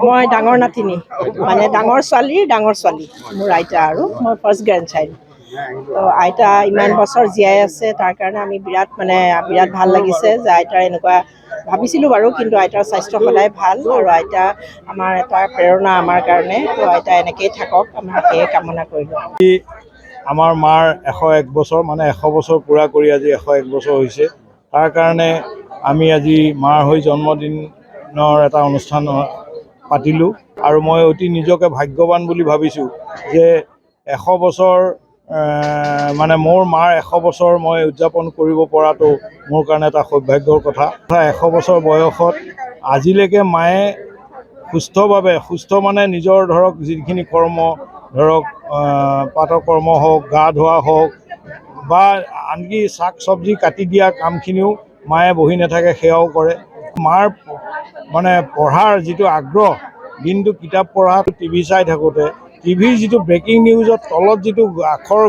মই ডাঙৰ নাতিনী, মানে ডাঙৰ ছোৱালী মোৰ আইতা, আৰু মই ফাৰ্ষ্ট গ্ৰেণ্ড চাইল্ড। তো আইতা ইমান বছৰ জীয়াই আছে, তাৰ কাৰণে আমি বিৰাট ভাল লাগিছে যে আইতাৰ এনেকুৱা ভাবিছিলোঁ বাৰু, কিন্তু আইতাৰ স্বাস্থ্য সদায় ভাল, আৰু আইতা আমাৰ এটা প্ৰেৰণা আমাৰ কাৰণে। তো আইতা এনেকেই থাকক, আমাৰ সেয়ে কামনা কৰিলোঁ। আমাৰ মাৰ 101 বছৰ, মানে 100 বছৰ পূৰা কৰি আজি 101 বছৰ হৈছে। তাৰ কাৰণে আমি আজি মাৰ হৈ জন্মদিনৰ এটা অনুষ্ঠান পাতিলোঁ, আৰু মই অতি নিজকে ভাগ্যৱান বুলি ভাবিছোঁ যে 100 বছৰ মানে মোৰ মাৰ 100 বছৰ মই উদযাপন কৰিব পৰাটো মোৰ কাৰণে এটা সৌভাগ্যৰ কথা। 100 বছৰ বয়সত আজিলৈকে মায়ে সুস্থ মানে নিজৰ ধৰক যিখিনি কৰ্ম, ধৰক প্ৰাতঃকৰ্ম হওক, গা ধোৱা হওক, বা আনকি শাক চব্জি কাটি দিয়া কামখিনিও মায়ে বহি নাথাকে, সেয়াও কৰে। মাৰ মানে পঢ়াৰ যিটো আগ্ৰহ, দিনটো কিতাপ পঢ়া, টিভি চাই থাকোঁতে টিভিৰ যিটো ব্ৰেকিং নিউজত তলত যিটো আখৰ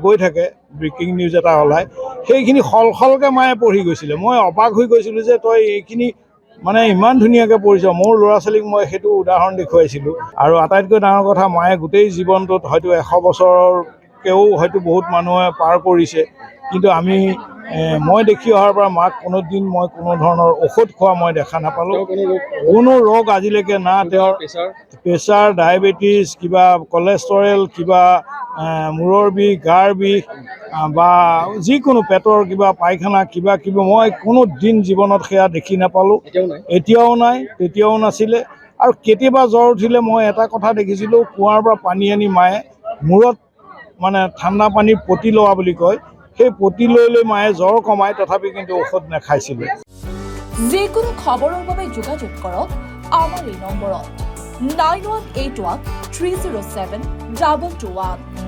গৈ থাকে, ব্ৰেকিং নিউজ এটা ওলায়, সেইখিনি সলকৈ মায়ে পঢ়ি গৈছিলে। মই অবাক হৈ গৈছিলোঁ যে তই এইখিনি মানে ইমান ধুনীয়াকৈ পঢ়িছ। মোৰ ল'ৰা ছোৱালীক মই সেইটো উদাহৰণ দেখুৱাইছিলোঁ। আৰু আটাইতকৈ ডাঙৰ কথা, মায়ে গোটেই জীৱনটোত হয়তো 100 বছৰতকৈও হয়তো বহুত মানুহে পাৰ কৰিছে, কিন্তু মই দেখি অহাৰ পৰা মাক কোনোদিন মই কোনো ধৰণৰ ঔষধ খোৱা মই দেখা নাপালোঁ। কোনো ৰোগ আজিলৈকে না, তেওঁৰ প্ৰেছাৰ, ডায়েবেটিছ, কিবা কলেষ্টৰেল, কিবা মূৰৰ বিষ, গাৰ বিষ, বা যিকোনো পেটৰ কিবা পায়খানা, কিবা মই কোনো দিন জীৱনত সেয়া দেখি নাপালোঁ। এতিয়াও নাই, তেতিয়াও নাছিলে। আৰু কেতিয়াবা জ্বৰ উঠিলে মই এটা কথা দেখিছিলোঁ, কুঁৱাৰ পৰা পানী আনি মায়ে মূৰত মানে ঠাণ্ডা পানীৰ পতি লোৱা বুলি কয়, সেই পতি লৈ মায়ে জ্বৰ কমায়, তথাপি কিন্তু ঔষধ নাখাইছিলে। যিকোনো খবৰৰ বাবে যোগাযোগ কৰক আমাৰ এই নম্বৰত 9181 307 221।